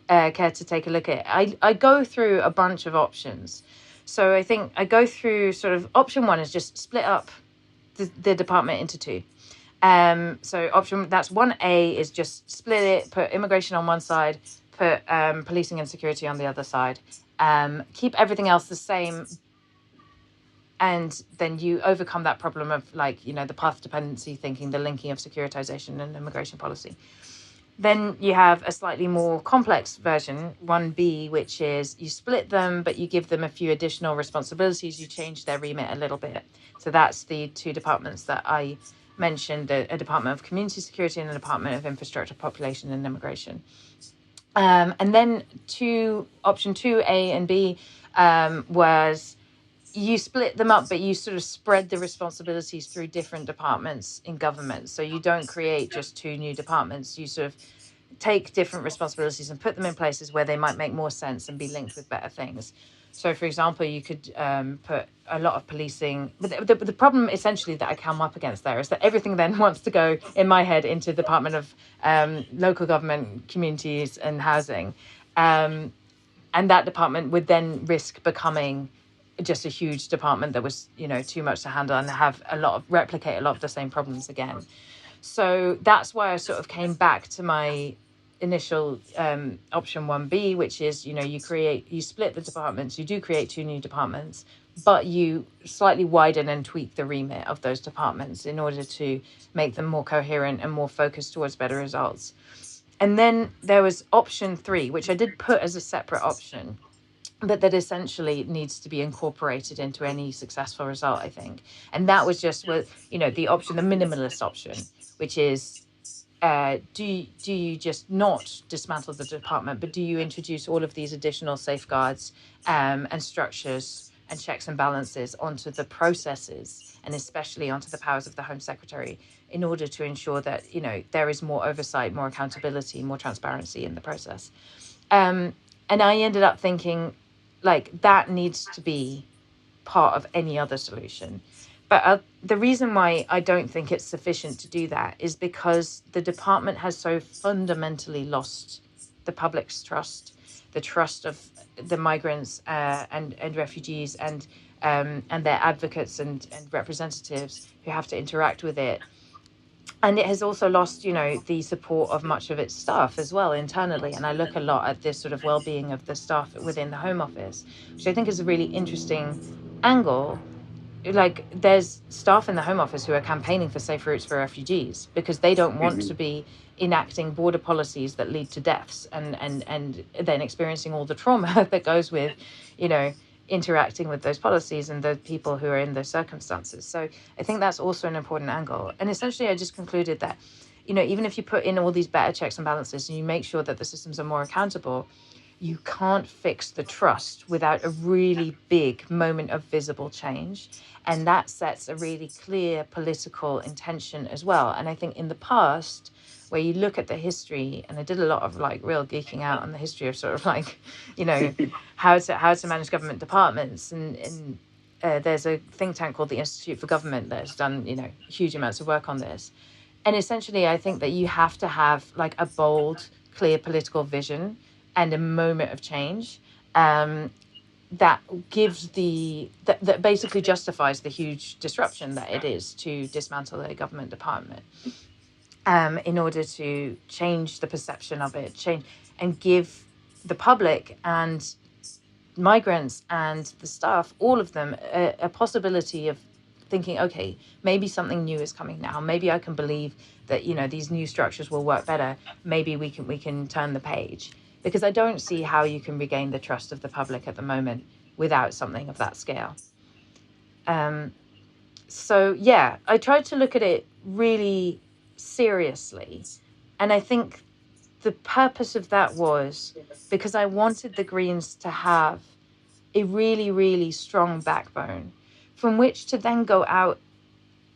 care to take a look at it, I go through a bunch of options. So I think I go through sort of option one is just split up the department into two. So that's 1A is just split it, put immigration on one side, put policing and security on the other side, keep everything else the same. And then you overcome that problem of the path dependency thinking, the linking of securitization and immigration policy. Then you have a slightly more complex version, 1B, which is you split them, but you give them a few additional responsibilities. You change their remit a little bit. So that's the two departments that I mentioned, a Department of Community Security and a Department of Infrastructure, Population and Immigration. And then option 2A and B was you split them up, but you sort of spread the responsibilities through different departments in government. So you don't create just two new departments. You sort of take different responsibilities and put them in places where they might make more sense and be linked with better things. So, for example, you could put a lot of policing. But the problem essentially that I come up against there is that everything then wants to go, in my head, into the Department of Local Government, Communities and Housing. And that department would then risk becoming just a huge department that was, too much to handle and replicate a lot of the same problems again. So that's why I sort of came back to my initial option 1B, which is, you split the departments, you do create two new departments, but you slightly widen and tweak the remit of those departments in order to make them more coherent and more focused towards better results. And then there was option 3, which I did put as a separate option, but that essentially needs to be incorporated into any successful result, I think. And that was just the minimalist option, which is, do you just not dismantle the department, but do you introduce all of these additional safeguards and structures and checks and balances onto the processes, and especially onto the powers of the Home Secretary, in order to ensure that, there is more oversight, more accountability, more transparency in the process. And I ended up thinking, that needs to be part of any other solution. But the reason why I don't think it's sufficient to do that is because the department has so fundamentally lost the public's trust, the trust of the migrants and refugees and their advocates and representatives who have to interact with it. And it has also lost, the support of much of its staff as well internally. And I look a lot at this sort of well-being of the staff within the Home Office, which I think is a really interesting angle, like there's staff in the Home Office who are campaigning for safe routes for refugees because they don't want to be enacting border policies that lead to deaths and then experiencing all the trauma that goes with, interacting with those policies and the people who are in those circumstances. So I think that's also an important angle. And essentially, I just concluded that, even if you put in all these better checks and balances and you make sure that the systems are more accountable, you can't fix the trust without a really big moment of visible change. And that sets a really clear political intention as well. And I think in the past, where you look at the history, and I did a lot of like real geeking out on the history of sort of like, how to manage government departments. And there's a think tank called the Institute for Government that has done, huge amounts of work on this. And essentially, I think that you have to have like a bold, clear political vision and a moment of change that gives that basically justifies the huge disruption that it is to dismantle a government department in order to change the perception of it, and give the public and migrants and the staff, all of them, a possibility of thinking, okay, maybe something new is coming now. Maybe I can believe that, these new structures will work better. Maybe we can turn the page. Because I don't see how you can regain the trust of the public at the moment without something of that scale. So, yeah, I tried to look at it really seriously. And I think the purpose of that was because I wanted the Greens to have a really, really strong backbone from which to then go out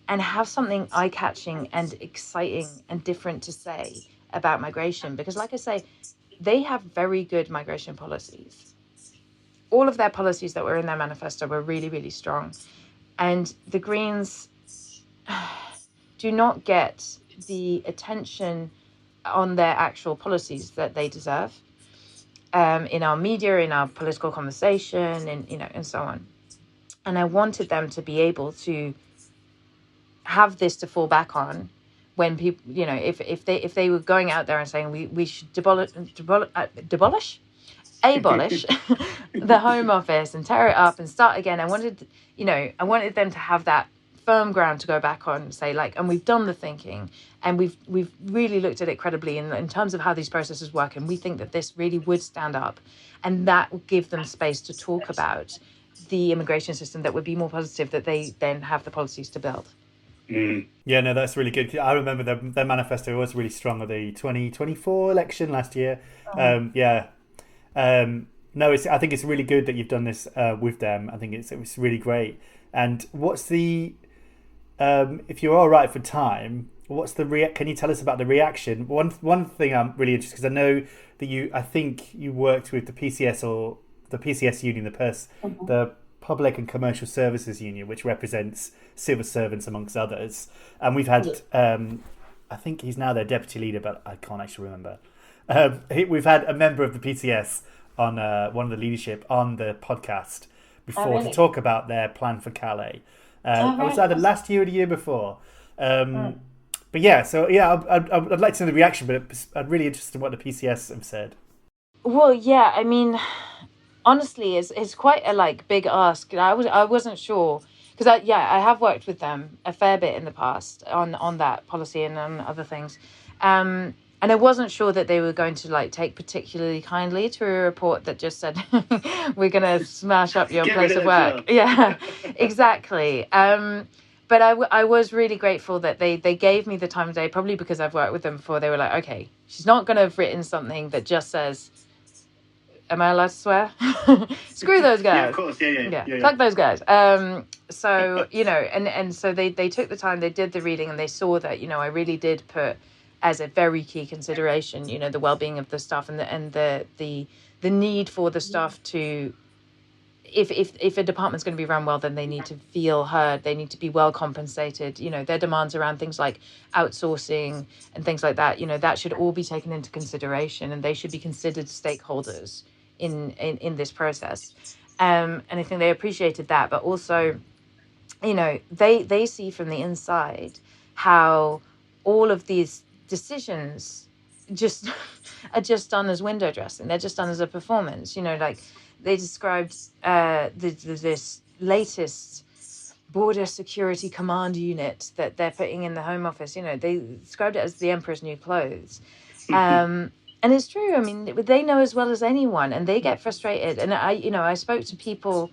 and have something eye-catching and exciting and different to say about migration. Because like I say, they have very good migration policies. All of their policies that were in their manifesto were really, really strong. And the Greens do not get the attention on their actual policies that they deserve in our media, in our political conversation, and so on. And I wanted them to be able to have this to fall back on when people, if they were going out there and saying we should abolish the Home Office and tear it up and start again. I wanted them to have that firm ground to go back on and say and we've done the thinking and we've really looked at it credibly in terms of how these processes work, and we think that this really would stand up, and that would give them space to talk about the immigration system that would be more positive, that they then have the policies to build. Yeah, no, that's really good. I remember their manifesto was really strong at the 2024 election last year. I think it's really good that you've done this with them. I think it's really great. And what's the if you're all right for time, what's the can you tell us about the reaction? One thing I'm really interested, because I know that I think you worked with the PCS or the PCS union, the Public and Commercial Services Union, which represents civil servants amongst others. And we've had, I think he's now their deputy leader, but I can't actually remember. We've had a member of the PCS on one of the leadership on the podcast before to talk about their plan for Calais. It was either last year or the year before. But yeah, so yeah, I'd like to know the reaction, but I'm really interested in what the PCS have said. Well, yeah, I mean, honestly, it's quite a big ask. I wasn't sure because I have worked with them a fair bit in the past on that policy and on other things, and I wasn't sure that they were going to take particularly kindly to a report that just said we're going to smash up your place of work. Yeah, exactly. But I was really grateful that they gave me the time of day, probably because I've worked with them before. They were like, okay, she's not going to have written something that just says, am I allowed to swear? Screw those guys. Yeah, of course. Yeah. Fuck those guys. So, and so they took the time, they did the reading, and they saw that, I really did put as a very key consideration, the well-being of the staff and the need for the staff to, if a department's going to be run well, then they need to feel heard. They need to be well compensated. Their demands around things like outsourcing and things like that, that should all be taken into consideration, and they should be considered stakeholders in this process. And I think they appreciated that, but also, they see from the inside how all of these decisions are just done as window dressing. They're just done as a performance. They described this latest border security command unit that they're putting in the Home Office. You know, they described it as the Emperor's new clothes. And it's true. I mean, they know as well as anyone, and they get frustrated. And I spoke to people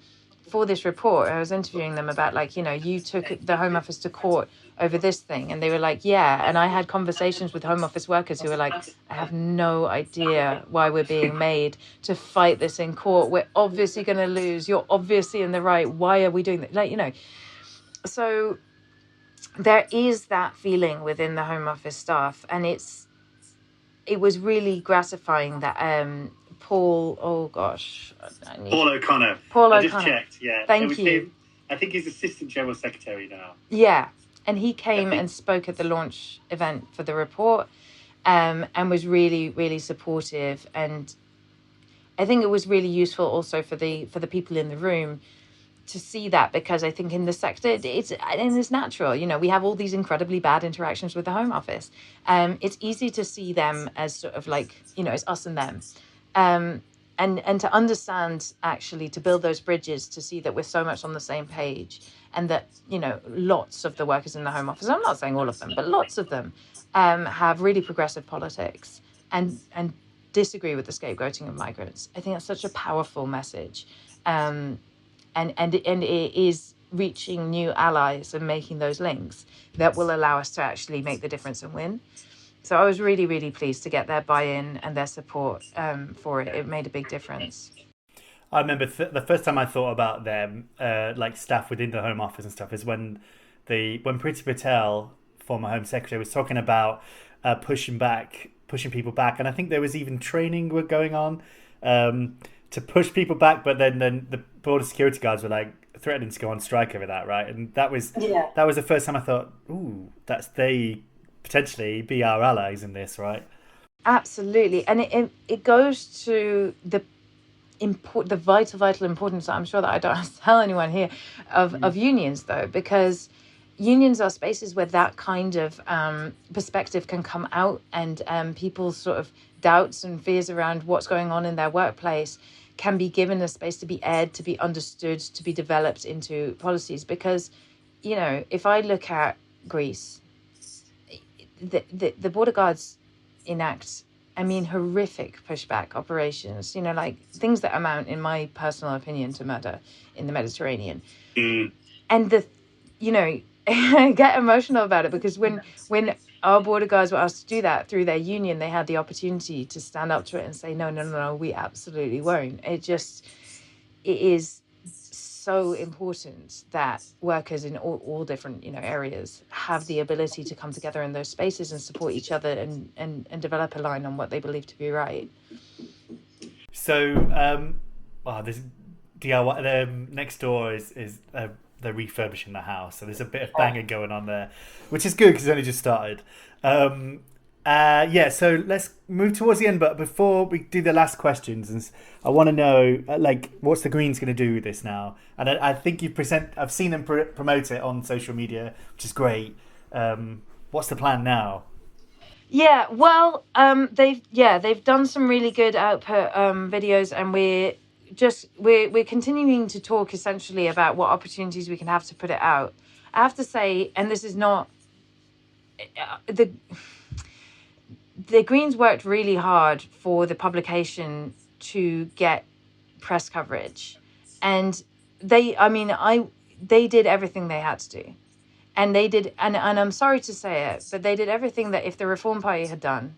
for this report. I was interviewing them about, like, you took the Home Office to court over this thing, and they were like, yeah. And I had conversations with Home Office workers who were like, I have no idea why we're being made to fight this in court. We're obviously going to lose. You're obviously in the right. Why are we doing that? Like, so there is that feeling within the Home Office staff, and it was really gratifying that Paul O'Connor. I just checked. Yeah, thank you. Him. I think he's Assistant General Secretary now. Yeah, and he came and spoke at the launch event for the report, and was really, really supportive. And I think it was really useful also for the people in the room to see that, because I think in the sector it's natural. We have all these incredibly bad interactions with the Home Office. It's easy to see them as sort of like, it's us and them, and to understand, actually, to build those bridges, to see that we're so much on the same page, and that lots of the workers in the Home Office, I'm not saying all of them, but lots of them have really progressive politics and disagree with the scapegoating of migrants. I think that's such a powerful message. And it is reaching new allies and making those links that will allow us to actually make the difference and win. So I was really, really pleased to get their buy-in and their support for it. It made a big difference. I remember the first time I thought about them, like staff within the Home Office and stuff, is when Priti Patel, former Home Secretary, was talking about pushing people back. And I think there was even training going on to push people back, but then the border security guards were like threatening to go on strike over that, right? And that was the first time I thought, ooh, they potentially be our allies in this, right? Absolutely. And it goes to the vital importance, I'm sure that I don't have to tell anyone here, of unions, though, because unions are spaces where that kind of perspective can come out, and people's sort of doubts and fears around what's going on in their workplace can be given a space to be aired, to be understood, to be developed into policies. Because, if I look at Greece, the border guards enact, horrific pushback operations, like things that amount, in my personal opinion, to murder in the Mediterranean. And I get emotional about it, because when our border guards were asked to do that through their union, they had the opportunity to stand up to it and say, no, we absolutely won't. It is so important that workers in all different areas have the ability to come together in those spaces and support each other and develop a line on what they believe to be right. So this DIY next door is they're refurbishing the house, so there's a bit of banging going on there, which is good because it's only just started. So let's move towards the end, but before we do the last questions, I want to know what's the Greens going to do with this now? And I think I've seen them promote it on social media, which is great. What's the plan now? Yeah, well, they've done some really good output videos, and we're continuing to talk essentially about what opportunities we can have to put it out. I have to say, and this is not the Greens worked really hard for the publication to get press coverage, and they did everything they had to do, and they did, and I'm sorry to say it, but they did everything that if the Reform Party had done,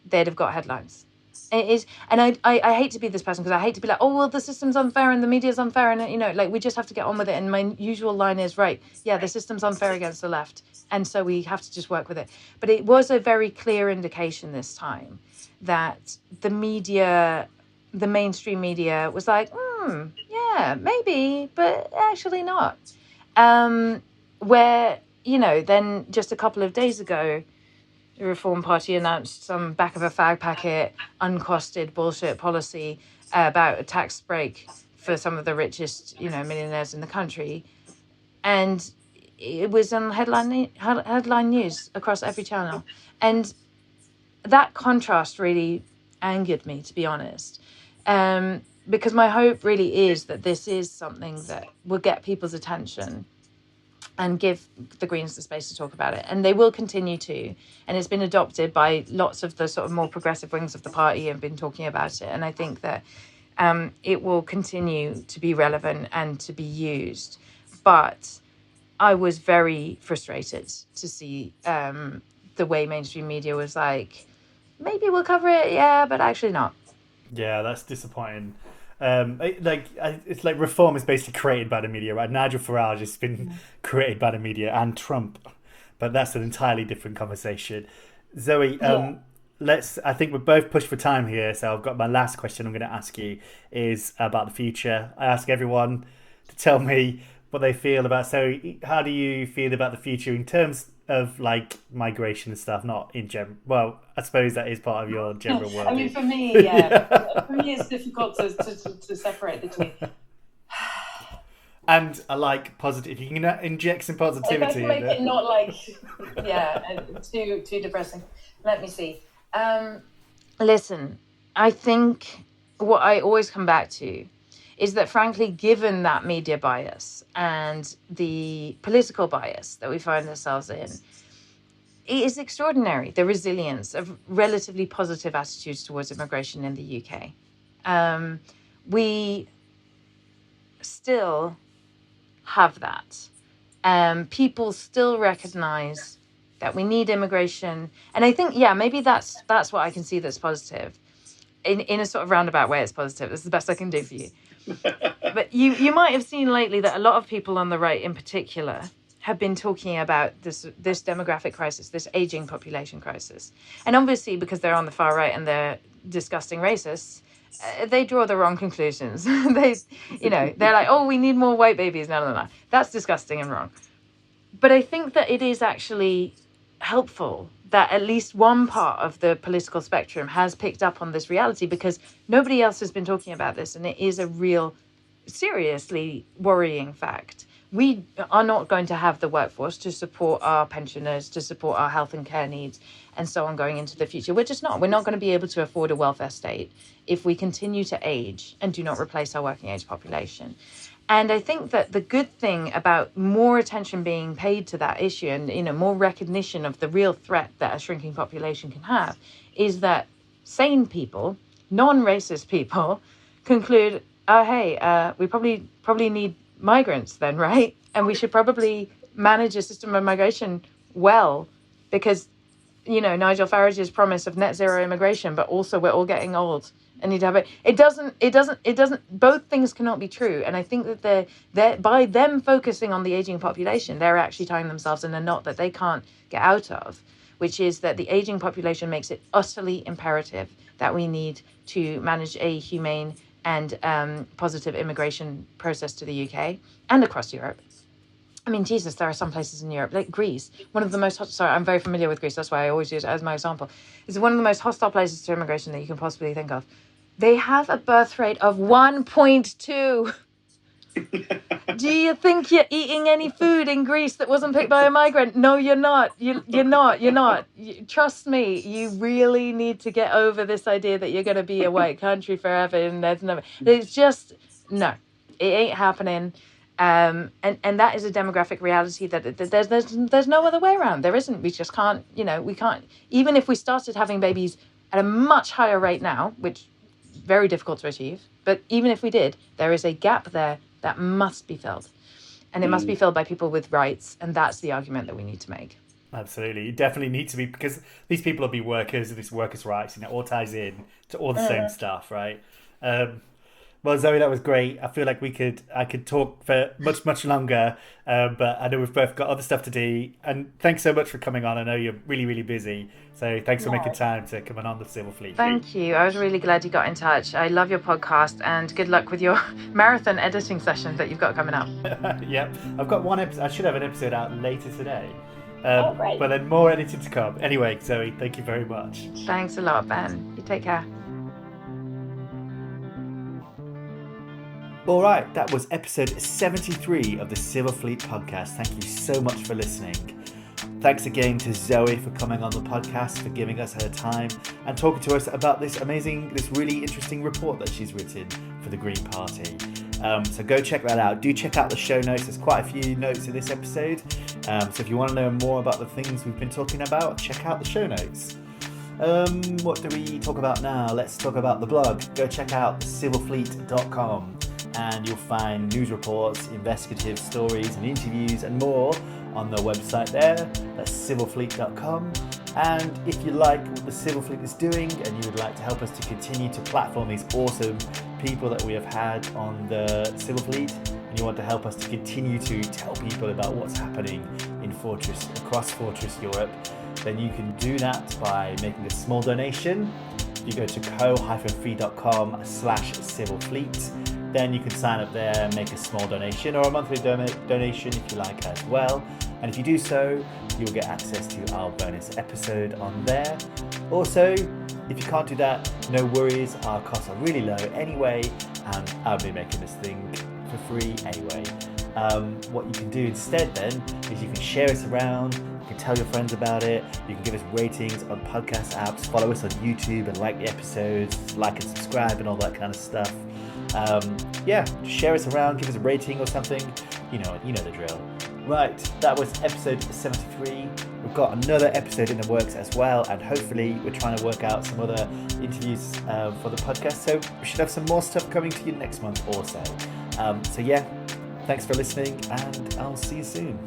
they'd have got headlines. It is, and I hate to be this person, because I hate to be like, oh well, the system's unfair and the media's unfair, and we just have to get on with it. And my usual line is, right, yeah, the system's unfair against the left, and so we have to just work with it. But it was a very clear indication this time that the media, the mainstream media, was like, yeah, maybe, but actually not. Where then just a couple of days ago, the Reform Party announced some back of a fag packet, uncosted bullshit policy about a tax break for some of the richest, millionaires in the country. And it was on headline news across every channel. And that contrast really angered me, to be honest. Because my hope really is that this is something that will get people's attention and give the Greens the space to talk about it. And they will continue to. And it's been adopted by lots of the sort of more progressive wings of the party and been talking about it. And I think that it will continue to be relevant and to be used. But I was very frustrated to see the way mainstream media was like, maybe we'll cover it, yeah, but actually not. Yeah, that's disappointing. It's like reform is basically created by the media, right? Nigel Farage has been created by the media, and Trump, but that's an entirely different conversation. Zoe, I think we're both pushed for time here, so I've got my last question I'm going to ask you is about the future. I ask everyone to tell me what they feel about. So, how do you feel about the future in terms of like migration and stuff? Not in general. Well, I suppose that is part of your general world. I mean, for me, for me, it's difficult to separate the two. And I like positive. You can inject some positivity. If I can make it not like, too depressing. Let me see. Listen, I think what I always come back to is that, frankly, given that media bias and the political bias that we find ourselves in, it is extraordinary, the resilience of relatively positive attitudes towards immigration in the UK. We still have that. People still recognise that we need immigration. And I think, maybe that's what I can see that's positive. In a sort of roundabout way, it's positive. That's the best I can do for you. But you might have seen lately that a lot of people on the right in particular have been talking about this demographic crisis, this aging population crisis. And obviously, because they're on the far right and they're disgusting racists, they draw the wrong conclusions. They're like, oh, we need more white babies. No. That's disgusting and wrong. But I think that it is actually helpful that at least one part of the political spectrum has picked up on this reality, because nobody else has been talking about this, and it is a real, seriously worrying fact. We are not going to have the workforce to support our pensioners, to support our health and care needs, and so on going into the future. We're just not. We're not going to be able to afford a welfare state if we continue to age and do not replace our working age population. And I think that the good thing about more attention being paid to that issue and, more recognition of the real threat that a shrinking population can have is that sane people, non-racist people, conclude, oh, hey, we probably need migrants then, right? And we should probably manage a system of migration well, because, Nigel Farage's promise of net zero immigration, but also we're all getting old and need to have it. It doesn't, both things cannot be true. And I think that they're by them focusing on the aging population, they're actually tying themselves in a knot that they can't get out of, which is that the aging population makes it utterly imperative that we need to manage a humane and positive immigration process to the UK and across Europe. I mean, Jesus, there are some places in Europe, like Greece, one of the most, I'm very familiar with Greece, that's why I always use it as my example. It's one of the most hostile places to immigration that you can possibly think of. They have a birth rate of 1.2. Do you think you're eating any food in Greece that wasn't picked by a migrant? No, you're not. You're not. Trust me, you really need to get over this idea that you're going to be a white country forever. And it's just, no, it ain't happening. And that is a demographic reality that there's no other way around. There isn't. We just can't, we can't, even if we started having babies at a much higher rate now, which very difficult to achieve. But even if we did, there is a gap there that must be filled. And it must be filled by people with rights. And that's the argument that we need to make. Absolutely. You definitely need to be, because these people will be workers, and this workers' rights, and it all ties in to all the same stuff, right? Well, Zoe, that was great. I feel like I could talk for much longer, but I know we've both got other stuff to do. And thanks so much for coming on. I know you're really, really busy. So thanks for making time to come on the Civil Fleet. Thank you. I was really glad you got in touch. I love your podcast, and good luck with your marathon editing session that you've got coming up. Yep. I've got one episode. I should have an episode out later today. Right. But then more editing to come. Anyway, Zoe, thank you very much. Thanks a lot, Ben. You take care. All right, that was episode 73 of the Civil Fleet podcast. Thank you so much for listening. Thanks again to Zoe for coming on the podcast, for giving us her time and talking to us about this really interesting report that she's written for the Green Party. So go check that out. Do check out the show notes. There's quite a few notes in this episode. So if you want to know more about the things we've been talking about, check out the show notes. What do we talk about now? Let's talk about the blog. Go check out civilfleet.com and you'll find news reports, investigative stories and interviews and more on the website there. That's civilfleet.com. And if you like what the Civil Fleet is doing and you would like to help us to continue to platform these awesome people that we have had on the Civil Fleet, and you want to help us to continue to tell people about what's happening across Fortress Europe, then you can do that by making a small donation. You go to co-fi.com/civilfleet. Then you can sign up there, make a small donation or a monthly donation if you like as well. And if you do so, you'll get access to our bonus episode on there. Also, if you can't do that, no worries, our costs are really low anyway, and I'll be making this thing for free anyway. What you can do instead then is you can share us around, you can tell your friends about it, you can give us ratings on podcast apps, follow us on YouTube and like the episodes, like and subscribe and all that kind of stuff. Share us around, give us a rating or something, you know the drill. Right, that was episode 73. We've got another episode in the works as well, and hopefully we're trying to work out some other interviews for the podcast, so we should have some more stuff coming to you next month also. Thanks for listening, and I'll see you soon.